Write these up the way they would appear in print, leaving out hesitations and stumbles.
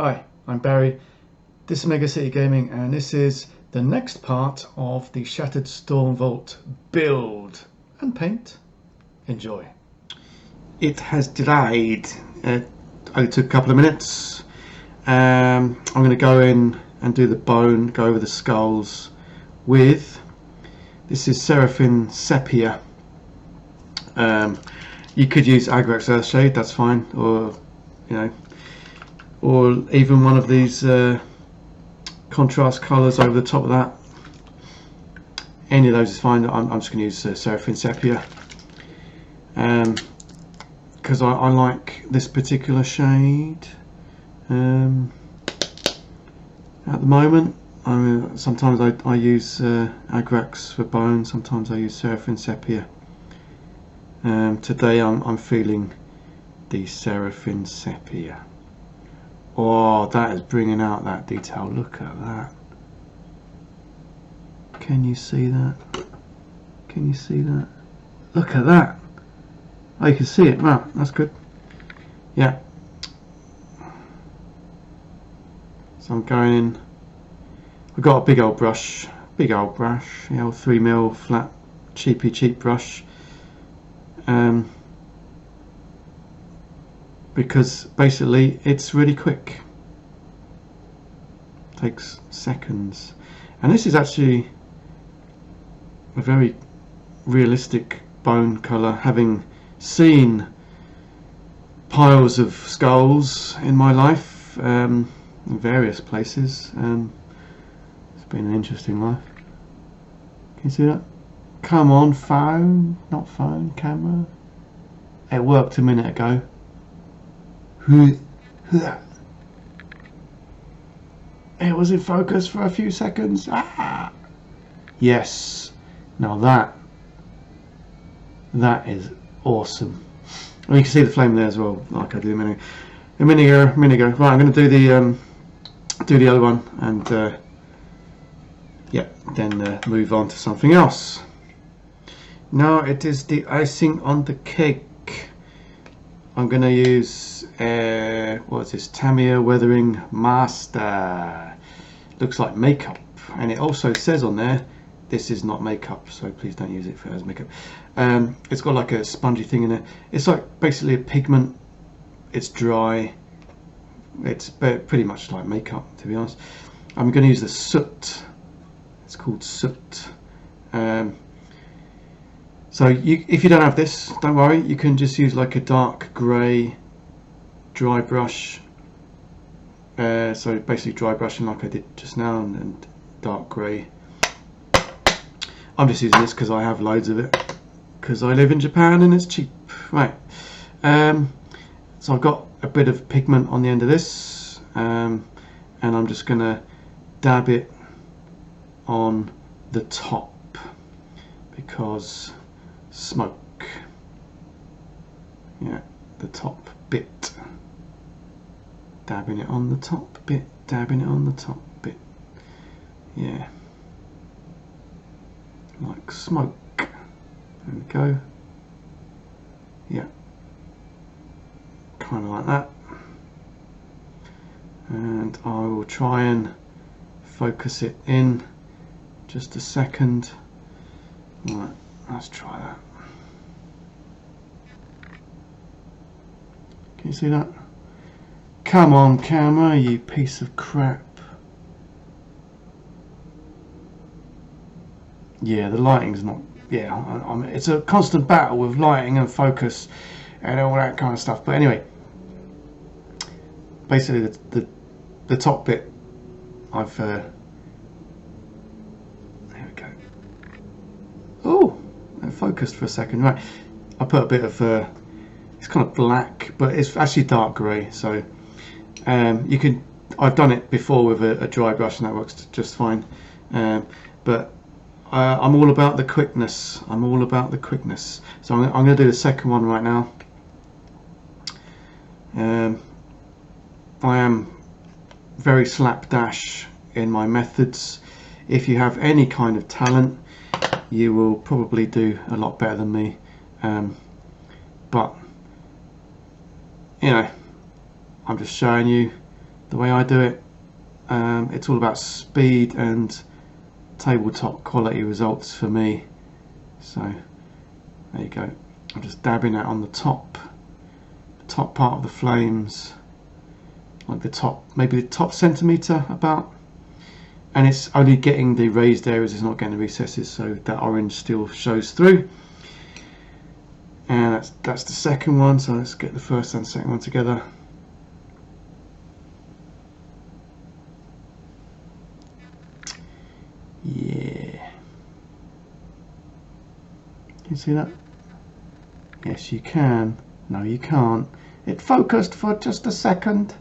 Hi, I'm Barry. This is Mega City Gaming, and this is the next part of the Shattered Stormvault build and paint. Enjoy. It has delayed. Only took a couple of minutes. I'm going to go in and do the bone, go over the skulls with. This is Seraphim Sepia. You could use Agrax Earthshade, that's fine, or or even one of these contrast colours over the top of that. Any of those is fine. I'm just going to use Seraphim Sepia because I like this particular shade at the moment. Sometimes I use Agrax for bone, sometimes I use Seraphim Sepia. Today I'm feeling the Seraphim Sepia. Oh, that is bringing out that detail. Look at that. Can you see that? Can you see that? Look at that. Oh, you can see it. Wow, that's good. Yeah. So I'm going in. I've got a big old brush. Big old brush. The old 3mm flat, cheap brush. Because basically it's really quick. Takes seconds. And this is actually a very realistic bone colour, having seen piles of skulls in my life in various places. It's been an interesting life. Can you see that? Come on, phone, not phone, camera. It worked a minute ago. It was in focus for a few seconds. Ah! Yes. Now that is awesome. And you can see the flame there as well, like I did a minute ago. Right, I'm going to do the other one, and yeah, then move on to something else. Now it is the icing on the cake. I'm going to use what's this, Tamiya Weathering Master. Looks like makeup, and it also says on there this is not makeup, so please don't use it as makeup. It's got like a spongy thing in it. It's like basically a pigment. It's dry. It's pretty much like makeup, to be honest. I'm going to use the soot. It's called soot. So if you don't have this, don't worry, you can just use like a dark grey dry brush. So basically dry brushing like I did just now, and dark grey. I'm just using this because I have loads of it, because I live in Japan and it's cheap. Right, so I've got a bit of pigment on the end of this, and I'm just going to dab it on the top, because smoke. Yeah, the top bit. Dabbing it on the top bit, dabbing it on the top bit. Yeah. Like smoke. There we go. Yeah. Kind of like that. And I will try and focus it in just a second. Right. Let's try that. Can you see that? Come on, camera, you piece of crap. Yeah, the lighting's not. Yeah, it's a constant battle with lighting and focus and all that kind of stuff. But anyway, basically the top bit, I've. There we go. Oh. Focused for a second. Right, I put a bit of it's kind of black, but it's actually dark grey, so you can, I've done it before with a dry brush and that works just fine, but I'm all about the quickness. I'm all about the quickness. So I'm going to do the second one right now. I am very slapdash in my methods. If you have any kind of talent, you will probably do a lot better than me, but you know, I'm just showing you the way I do it. It's all about speed and tabletop quality results for me. So there you go. I'm just dabbing that on the top part of the flames, like the top, maybe the top centimetre about, and it's only getting the raised areas, it's not getting the recesses, so that orange still shows through. And that's the second one, so let's get the first and second one together. Yeah. Can you see that? Yes, you can. No, you can't. It focused for just a second.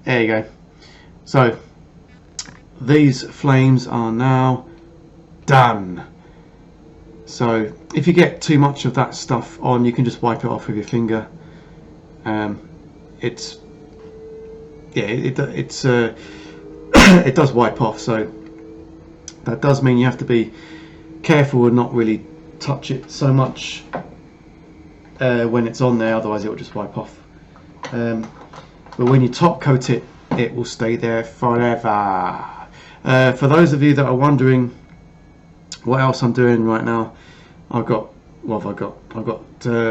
There you go. So these flames are now done. So if you get too much of that stuff on, you can just wipe it off with your finger. It's it does wipe off, so that does mean you have to be careful and not really touch it so much when it's on there, otherwise it will just wipe off. But when you top coat it, it will stay there forever. For those of you that are wondering what else I'm doing right now, I've got, what have I got? I've got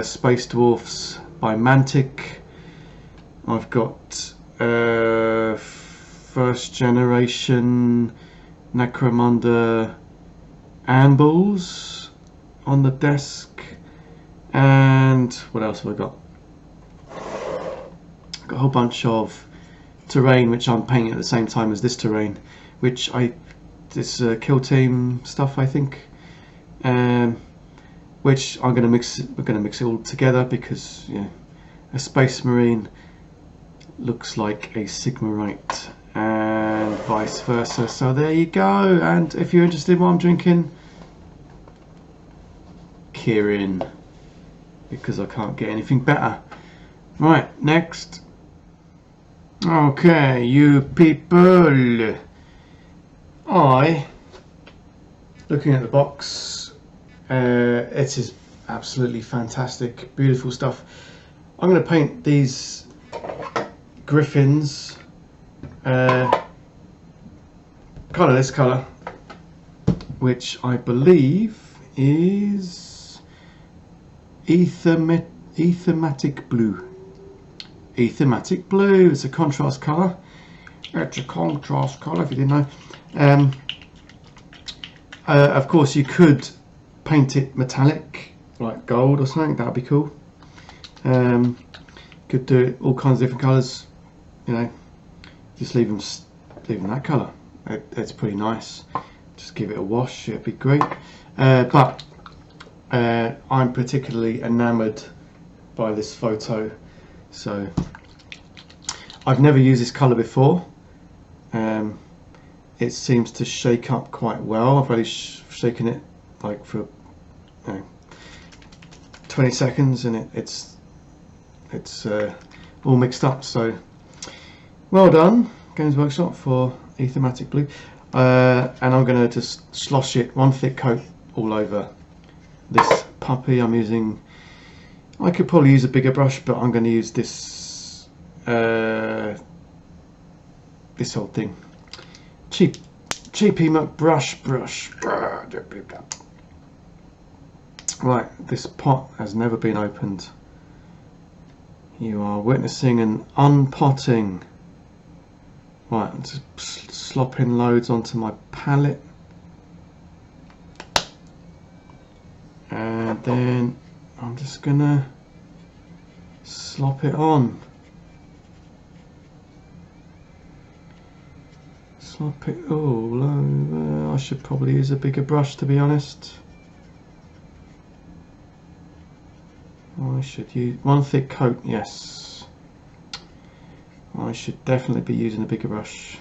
Space Dwarfs by Mantic. I've got first generation Necromunda Ambles on the desk, and what else have I got? Got a whole bunch of terrain which I'm painting at the same time as this terrain, which this kill team stuff, I think, which I'm gonna mix. We're gonna mix it all together because, yeah, a Space Marine looks like a Sigmarite and vice versa. So there you go. And if you're interested in what I'm drinking, Kirin, because I can't get anything better. Right, next. Okay, you people. Looking at the box, it is absolutely fantastic, beautiful stuff. I'm going to paint these griffins kind of this colour, which I believe is Ethermatic Blue. Ethermatic Blue, it's a contrast colour. It's a contrast colour, if you didn't know. Of course, you could paint it metallic, like gold or something. That would be cool. Could do it all kinds of different colours. You know, just leave them that colour. It's pretty nice. Just give it a wash. It'd be great. But I'm particularly enamoured by this photo. So I've never used this colour before. It seems to shake up quite well. I've only shaken it like for 20 seconds, and it's all mixed up. So well done, Games Workshop, for Ethermatic Blue. And I'm going to just slosh it, one thick coat all over this puppy. I'm using, I could probably use a bigger brush, but I'm going to use this this old thing, cheapy brush. Right, this pot has never been opened. You are witnessing an unpotting. Right, I'm just slopping loads onto my palette, and then I'm just gonna slop it on. Slop it all over. I should probably use a bigger brush, to be honest. I should use one thick coat, yes. I should definitely be using a bigger brush.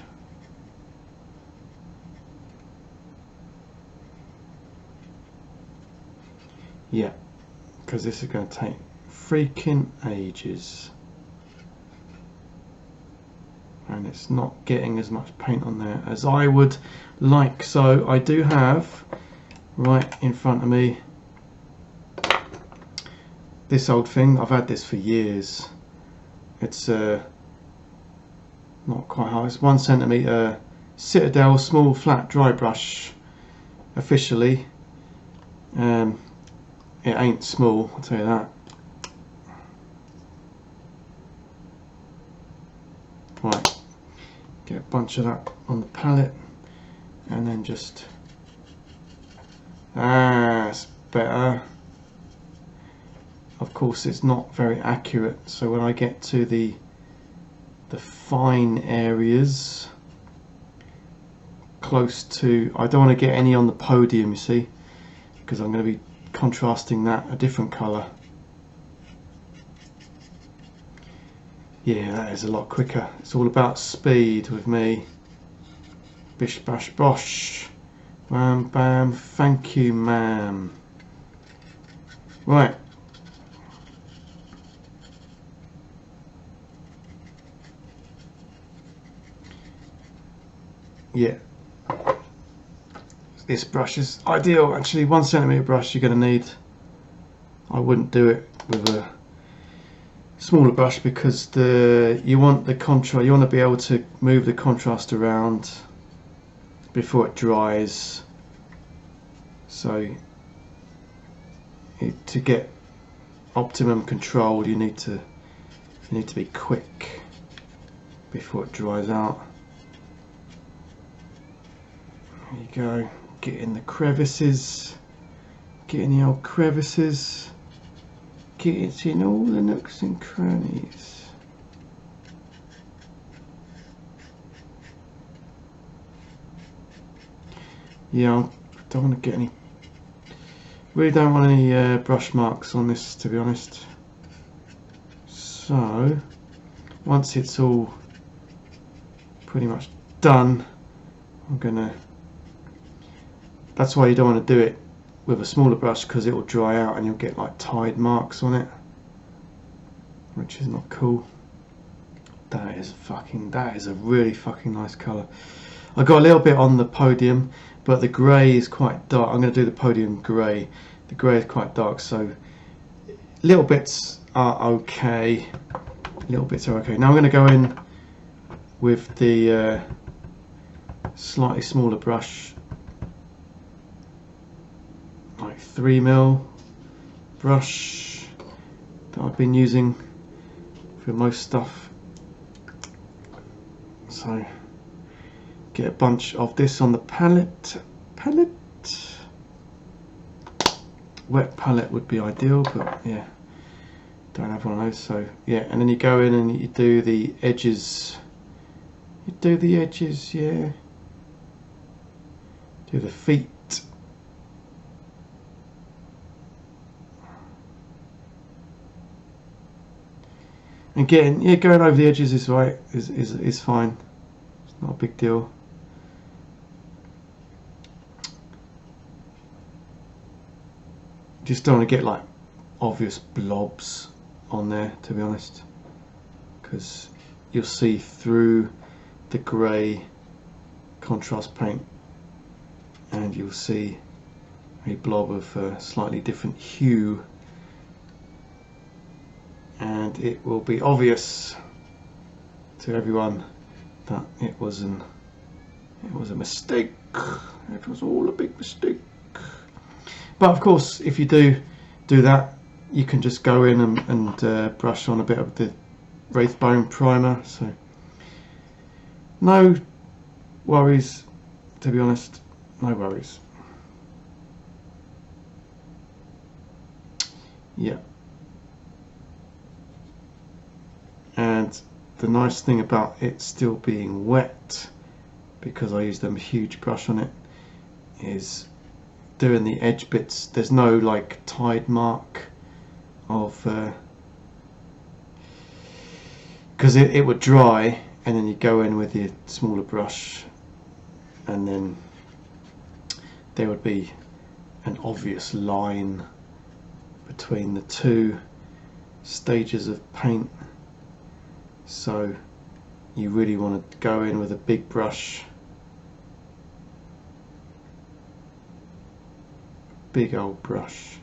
Yeah, because this is going to take freaking ages. And it's not getting as much paint on there as I would like. So I do have right in front of me this old thing. I've had this for years. It's not quite hard. It's 1 centimetre Citadel small flat dry brush officially. It ain't small, I'll tell you that. Right, get a bunch of that on the palette and then just, that's better. Of course it's not very accurate, so when I get to the fine areas close to, I don't want to get any on the podium, you see, because I'm going to be contrasting that a different colour. Yeah, that is a lot quicker. It's all about speed with me. Bish bash bosh. Wham bam, thank you ma'am. Right. Yeah. This brush is ideal. Actually, 1 centimetre brush you're going to need. I wouldn't do it with a smaller brush because you want the contrast. You want to be able to move the contrast around before it dries. So to get optimum control, you need to be quick before it dries out. There you go. Get in the crevices. Get in the old crevices. Get it in all the nooks and crannies. Yeah, I don't want to get any. Really don't want any brush marks on this, to be honest. So once it's all pretty much done, I'm gonna. That's why you don't want to do it with a smaller brush, because it will dry out and you'll get like tide marks on it, which is not cool. That is a really fucking nice colour. I got a little bit on the podium, but the grey is quite dark. I'm going to do the podium grey. The grey is quite dark, so little bits are okay. Little bits are okay. Now I'm going to go in with the slightly smaller brush, like 3mm brush that I've been using for most stuff. So get a bunch of this on the palette. Wet palette would be ideal, but yeah, don't have one of those. So yeah, and then you go in and you do the edges. You do the edges, yeah. Do the feet. Again, yeah, going over the edges is right, is fine. It's not a big deal. Just don't want to get like obvious blobs on there, to be honest, because you'll see through the grey contrast paint and you'll see a blob of a slightly different hue, and it will be obvious to everyone that it was a mistake. It was all a big mistake. But of course, if you do that, you can just go in and brush on a bit of the Wraithbone primer. So no worries, to be honest, no worries. Yeah. And the nice thing about it still being wet, because I used a huge brush on it, is doing the edge bits. There's no like tide mark of because it would dry, and then you go in with your smaller brush and then there would be an obvious line between the two stages of paint. So you really want to go in with a big brush, big old brush.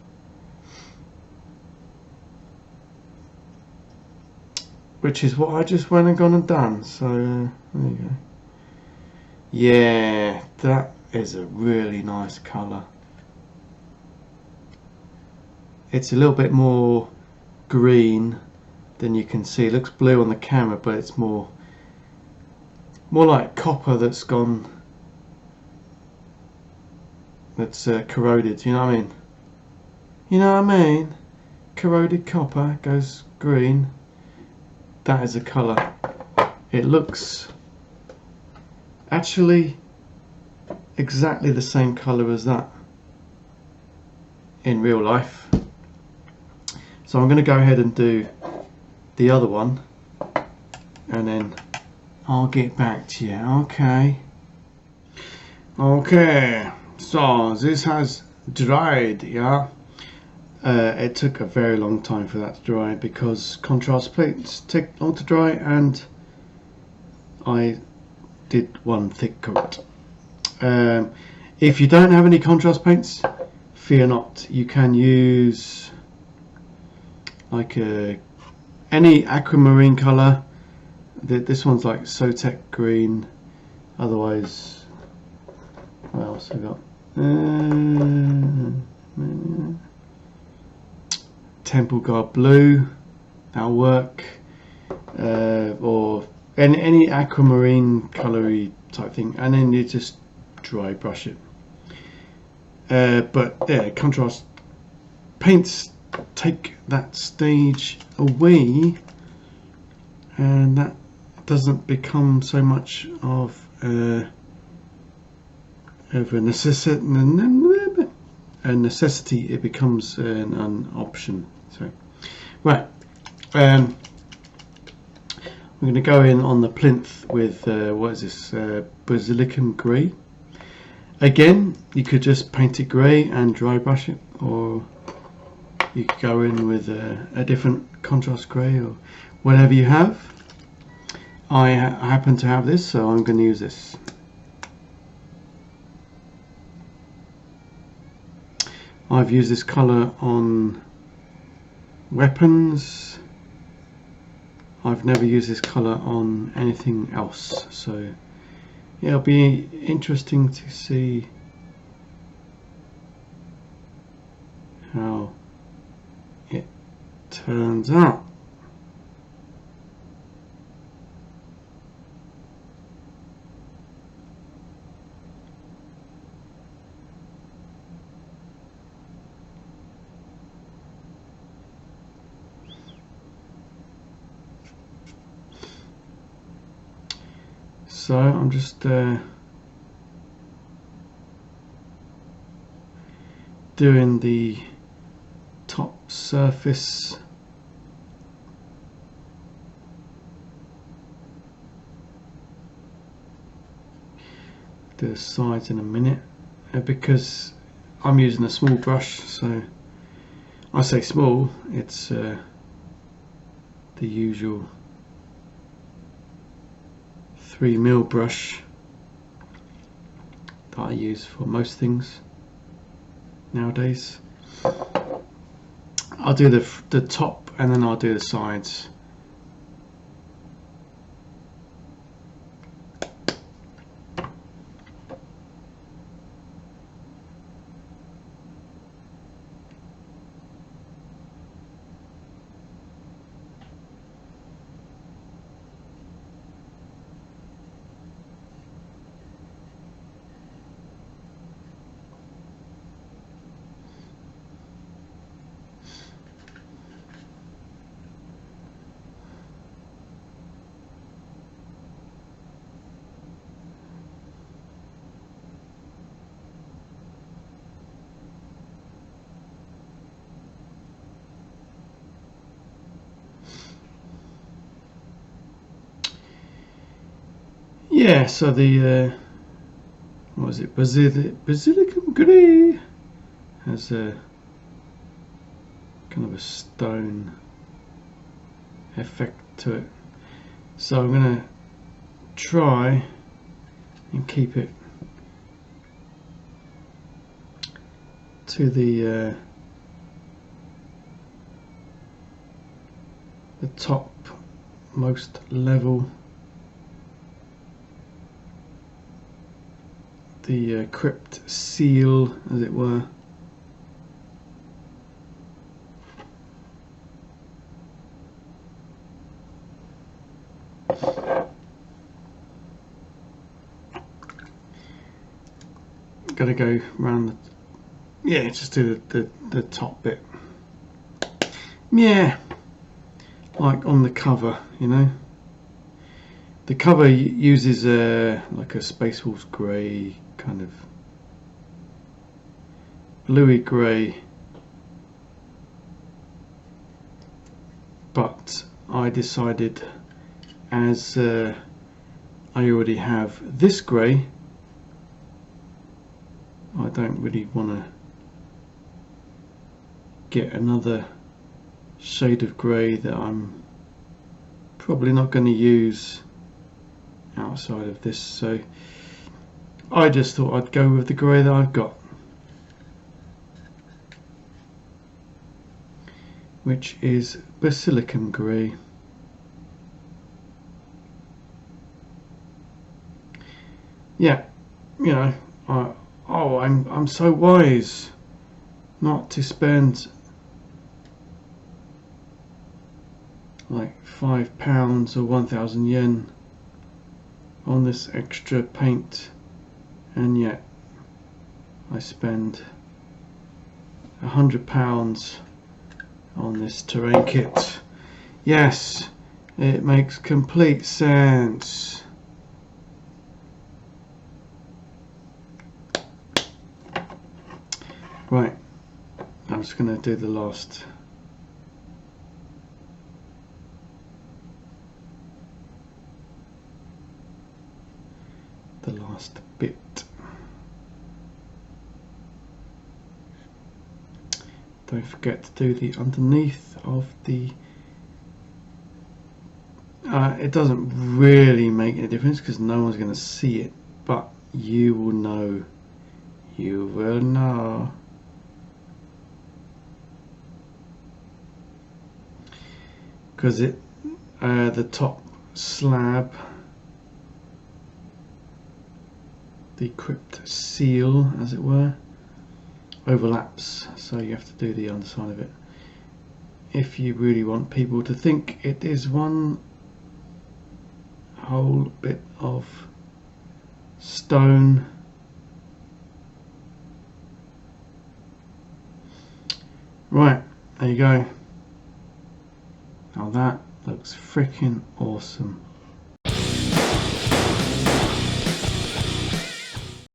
which is what I just went and gone and done. So there you go. Yeah, that is a really nice colour. It's a little bit more green than you can see. It looks blue on the camera, but it's more like copper that's gone, that's corroded. You know what I mean? You know what I mean? Corroded copper goes green. That is a colour. It looks actually exactly the same colour as that in real life. So I'm going to go ahead and do the other one, and then I'll get back to you. Okay, so this has dried, yeah. It took a very long time for that to dry because contrast paints take long to dry, and I did one thick coat. If you don't have any contrast paints, fear not. You can use like any aquamarine colour. This one's like Sotek green. Otherwise, what else we got? Temple Guard blue. That'll work. Or any aquamarine colory type thing, and then you just dry brush it. But yeah, contrast paints take that stage away, and that doesn't become so much of a necessity. It becomes an option. So right, we're going to go in on the plinth with what is this, Basilicum grey. Again, you could just paint it grey and dry brush it, or you could go in with a different contrast grey or whatever you have. I happen to have this, so I'm going to use this. I've used this colour on weapons. I've never used this colour on anything else, so yeah, it'll be interesting to see how it turns out. So I'm just doing the top surface. Do the sides in a minute, because I'm using a small brush. So I say small, it's the usual 3mm brush that I use for most things nowadays. I'll do the top, and then I'll do the sides. Yeah, so the what was it? Basilicum grey has a kind of a stone effect to it. So I'm going to try and keep it to the top most level. The crypt seal, as it were. Got to go around the, yeah, just do the top bit. Yeah, like on the cover, you know. The cover uses like a Space Wolves grey, kind of bluey grey, but I decided, as I already have this grey, I don't really want to get another shade of grey that I'm probably not going to use outside of this, so I just thought I'd go with the grey that I've got, which is Basilicum grey. Yeah, you know, I'm so wise not to spend like £5 or 1,000 yen on this extra paint, and yet I spend £100 on this terrain kit. Yes, it makes complete sense. Right, I'm just going to do the last bit. Don't forget to do the underneath of the it doesn't really make any difference because no one's going to see it, but you will know. You will know. Because it the top slab, the crypt seal, as it were, overlaps, so you have to do the underside of it if you really want people to think it is one whole bit of stone. Right, there you go. Now that looks freaking awesome.